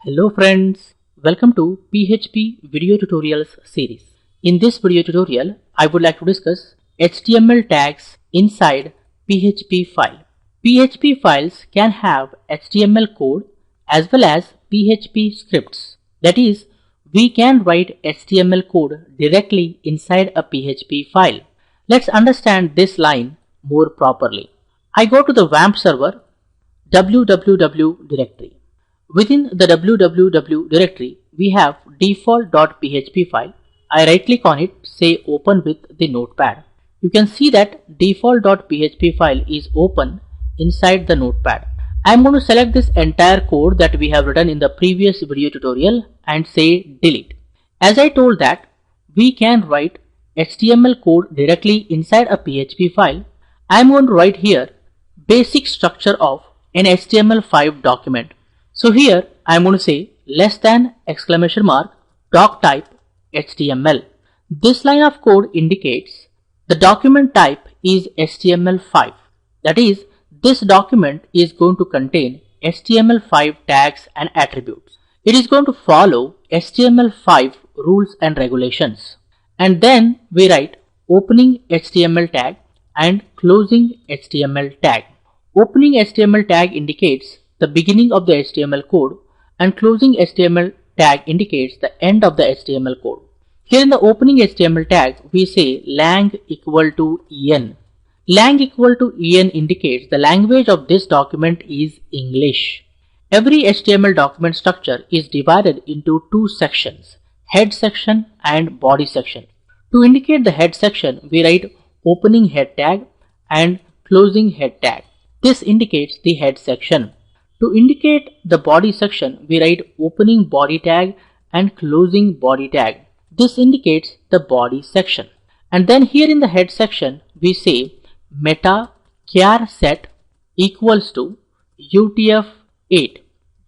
Hello friends, welcome to PHP video tutorials series. In this video tutorial, I would like to discuss HTML tags inside PHP file. PHP files can have HTML code as well as PHP scripts. That is, we can write HTML code directly inside a PHP file. Let's understand this line more properly. I go to the WAMP server www directory. Within the www directory, we have default.php file. I right click on it, say open with the notepad. You can see that default.php file is open inside the notepad. I am going to select this entire code that we have written in the previous video tutorial and say delete. As I told that we can write HTML code directly inside a PHP file, I am going to write here basic structure of an HTML5 document. So here I am going to say less than exclamation mark doc type HTML. This line of code indicates the document type is HTML5. That is, this document is going to contain HTML5 tags and attributes. It is going to follow HTML5 rules and regulations. And then we write opening HTML tag and closing HTML tag. Opening HTML tag indicates the beginning of the HTML code and closing HTML tag indicates the end of the HTML code. Here in the opening HTML tag, we say lang equal to en. Lang equal to en indicates the language of this document is English. Every HTML document structure is divided into two sections, head section and body section. To indicate the head section, we write opening head tag and closing head tag. This indicates the head section. To indicate the body section, we write opening body tag and closing body tag. This indicates the body section. And then here in the head section, we say meta char set equals to UTF-8.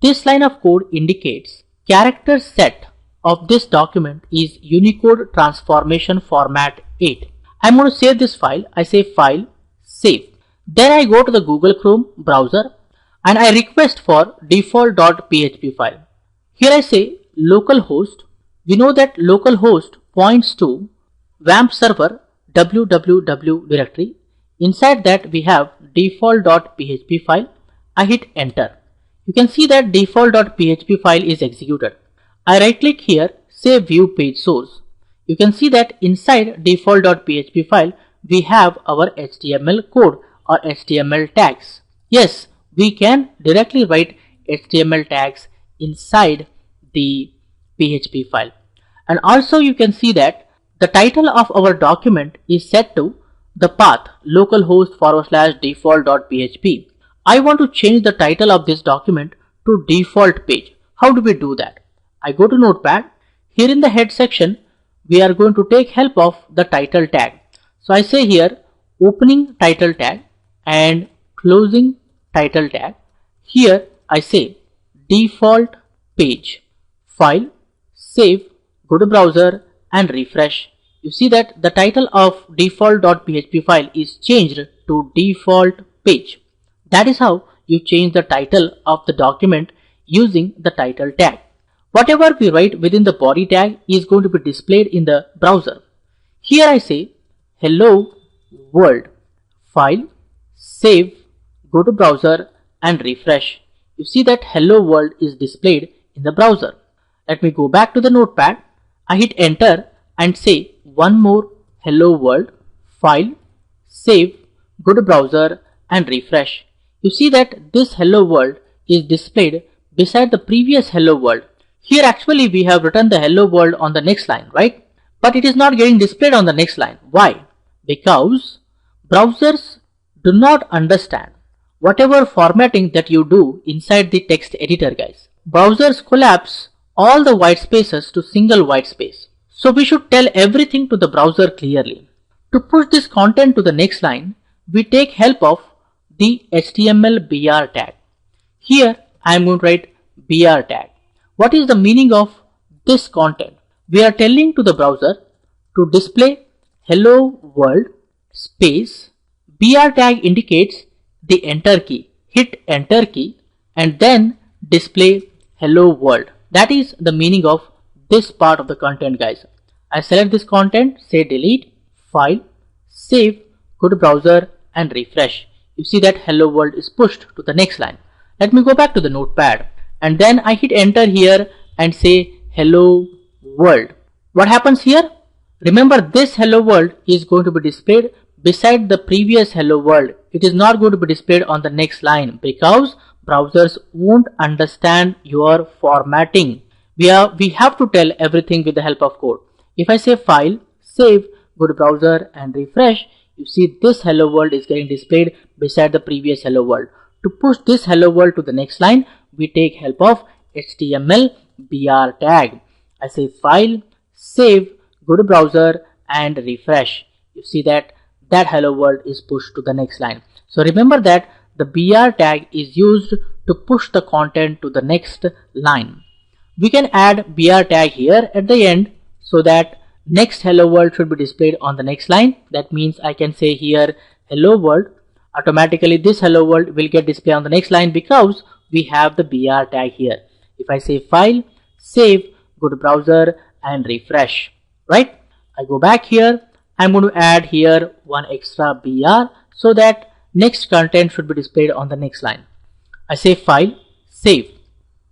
This line of code indicates character set of this document is Unicode transformation format 8. I'm going to save this file. I say file, save. Then I go to the Google Chrome browser and I request for default.php file. Here I say localhost. We know that localhost points to WAMP server www directory. Inside that we have default.php file. I hit enter. You can see that default.php file is executed. I right click here, say view page source. You can see that inside default.php file we have our HTML code or HTML tags. Yes, we can directly write HTML tags inside the PHP file. And also you can see that the title of our document is set to the path localhost / default.php. I want to change the title of this document to default page. How do we do that? I go to notepad. Here in the head section, we are going to take help of the title tag. So I say here opening title tag and closing title tag. Here I say default page, file, save, go to browser and refresh. You see that the title of default.php file is changed to default page. That is how you change the title of the document using the title tag. Whatever we write within the body tag is going to be displayed in the browser. Here I say hello world, file, save, go to browser and refresh. You see that hello world is displayed in the browser. Let me go back to the notepad. I hit enter and say one more hello world, file, save, go to browser and refresh. You see that this hello world is displayed beside the previous hello world. Here actually we have written the hello world on the next line, right? But it is not getting displayed on the next line. Why? Because browsers do not understand whatever formatting that you do inside the text editor, guys. Browsers collapse all the white spaces to single white space. So we should tell everything to the browser clearly. To push this content to the next line, we take help of the HTML BR tag. Here I am going to write BR tag. What is the meaning of this content? We are telling to the browser to display hello world space. BR tag indicates the enter key. Hit enter key and then display hello world. That is the meaning of this part of the content, guys. I select this content, say delete, file, save, go to browser and refresh. You see that hello world is pushed to the next line. Let me go back to the notepad and then I hit enter here and say hello world. What happens here? Remember, this hello world is going to be displayed beside the previous hello world. It is not going to be displayed on the next line because browsers won't understand your formatting. We have to tell everything with the help of code. If I say file, save, go to browser and refresh, you see this hello world is getting displayed beside the previous hello world. To push this hello world to the next line, we take help of HTML BR tag. I say file, save, go to browser and refresh. You see that hello world is pushed to the next line. So remember that the BR tag is used to push the content to the next line. We can add BR tag here at the end so that next hello world should be displayed on the next line. That means I can say here hello world. Automatically this hello world will get displayed on the next line because we have the BR tag here. If I say file, save, go to browser and refresh, right? I go back here. I'm going to add here one extra BR so that next content should be displayed on the next line. I say file, save.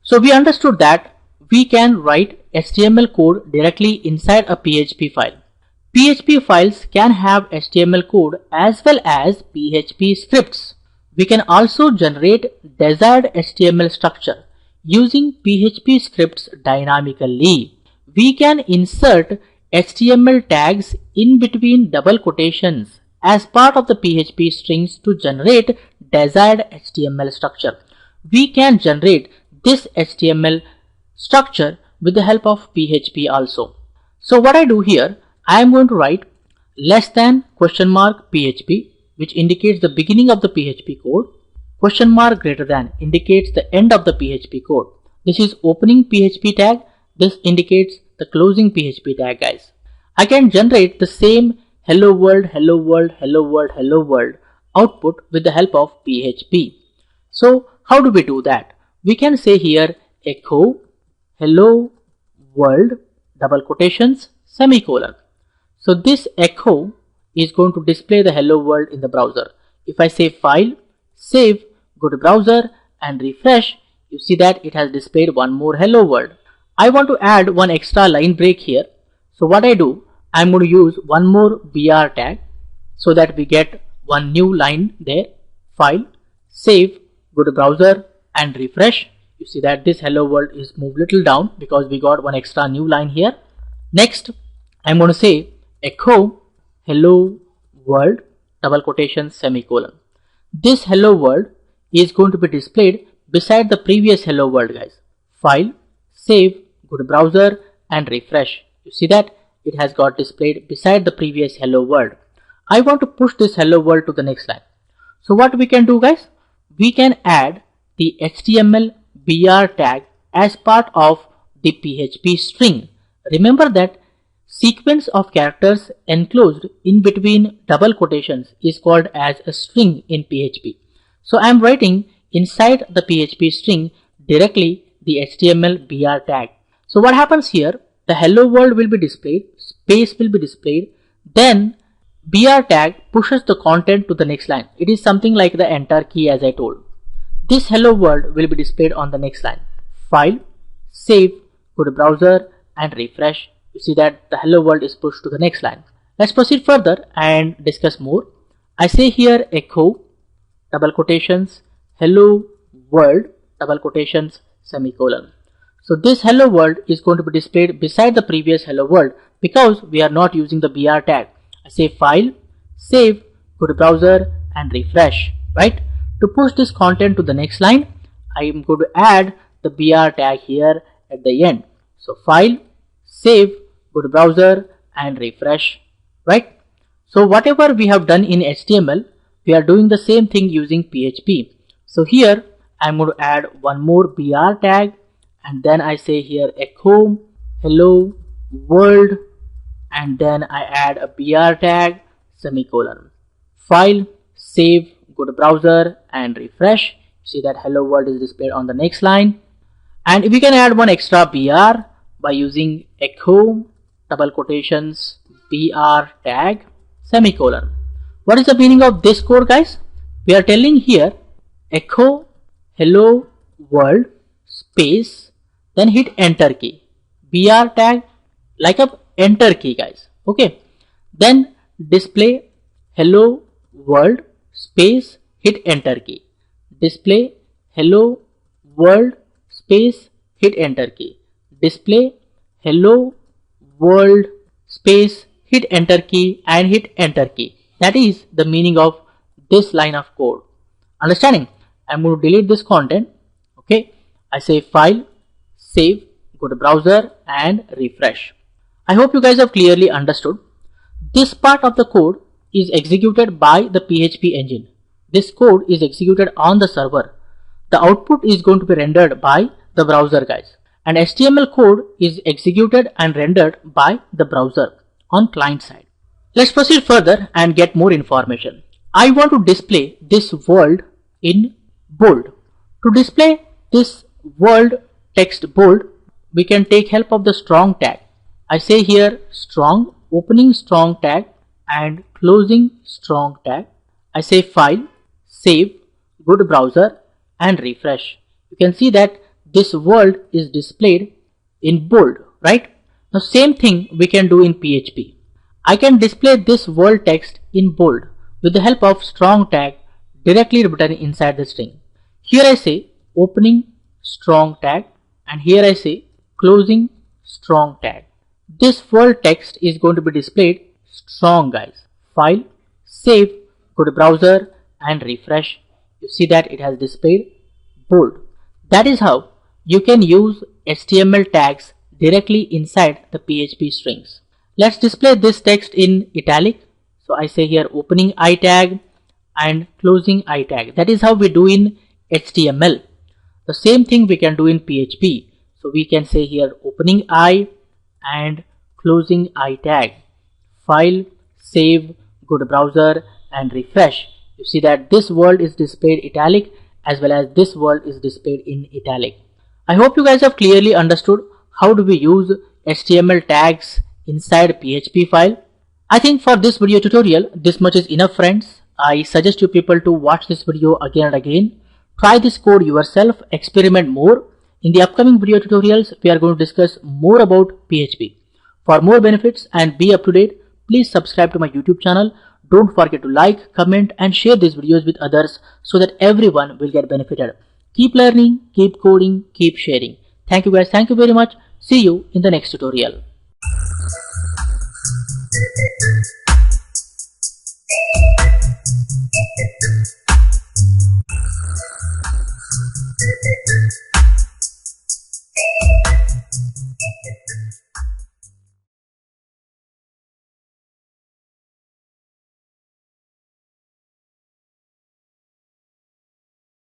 So we understood that we can write HTML code directly inside a PHP file. PHP files can have HTML code as well as PHP scripts. We can also generate desired HTML structure using PHP scripts dynamically. We can insert HTML tags in between double quotations as part of the PHP strings to generate desired HTML structure. We can generate this HTML structure with the help of PHP also. So what I do here, I am going to write less than question mark PHP, which indicates the beginning of the PHP code. Question mark greater than indicates the end of the PHP code. This is opening PHP tag. This indicates the closing PHP tag, guys. I can generate the same hello world, hello world, hello world, hello world output with the help of PHP. So how do we do that? We can say here echo hello world double quotations semicolon. So this echo is going to display the hello world in the browser. If I say file, save, go to browser and refresh, you see that it has displayed one more hello world. I want to add one extra line break here. So what I do, I'm going to use one more BR tag so that we get one new line there. File, save, go to browser and refresh. You see that this hello world is moved little down because we got one extra new line here. Next, I'm going to say echo hello world double quotation semicolon. This hello world is going to be displayed beside the previous hello world, guys. File, save, go to browser and refresh. You see that it has got displayed beside the previous hello world. I want to push this hello world to the next line. So what we can do, guys, we can add the HTML BR tag as part of the PHP string. Remember that sequence of characters enclosed in between double quotations is called as a string in PHP. So I am writing inside the PHP string directly the HTML BR tag. So what happens here, the hello world will be displayed, space will be displayed, then BR tag pushes the content to the next line. It is something like the enter key as I told. This hello world will be displayed on the next line. File, save, go to browser and refresh. You see that the hello world is pushed to the next line. Let's proceed further and discuss more. I say here echo double quotations hello world double quotations semicolon. So this hello world is going to be displayed beside the previous hello world because we are not using the BR tag. I say file, save, go to browser and refresh, right? To push this content to the next line, I am going to add the BR tag here at the end. So file, save, go to browser and refresh, right? So whatever we have done in HTML, we are doing the same thing using PHP. So here I am going to add one more BR tag and then I say here echo hello world and then I add a BR tag semicolon. File, save, go to browser and refresh. See that hello world is displayed on the next line. And we can add one extra br by using echo double quotations br tag semicolon. What is the meaning of this code, guys? We are telling here echo hello world space, then hit enter key, br tag like a enter key, guys. Okay, then display hello world space, hit enter key, display hello world space, hit enter key, display hello world space, hit enter key, and hit enter key. That is the meaning of this line of code. Understanding? I'm going to delete this content. Okay, I say file, save, go to browser and refresh. I hope you guys have clearly understood. This part of the code is executed by the PHP engine. This code is executed on the server. The output is going to be rendered by the browser, guys. And HTML code is executed and rendered by the browser on client side. Let's proceed further and get more information. I want to display this world in bold. To display this world text bold, we can take help of the strong tag. I say here strong, opening strong tag and closing strong tag. I say file, save, go to browser and refresh. You can see that this world is displayed in bold, right? Now same thing we can do in PHP. I can display this world text in bold with the help of strong tag directly written inside the string. Here I say opening strong tag and here I say closing strong tag. This world text is going to be displayed strong, guys. File, save, go to browser and refresh. You see that it has displayed bold. That is how you can use HTML tags directly inside the PHP strings. Let's display this text in italic. So I say here opening I tag and closing I tag. That is how we do in HTML. The same thing we can do in PHP. So we can say here opening I and closing I tag. File, save, go to browser and refresh. You see that this world is displayed italic as well as this world is displayed in italic. I hope you guys have clearly understood how do we use HTML tags inside PHP file. I think for this video tutorial this much is enough, friends. I suggest you people to watch this video again and again. Try this code yourself, experiment more. In the upcoming video tutorials we are going to discuss more about PHP. For more benefits and be up to date, please subscribe to my YouTube channel. Don't forget to like, comment and share these videos with others so that everyone will get benefited. Keep learning, keep coding, keep sharing. Thank you guys. Thank you very much. See you in the next tutorial.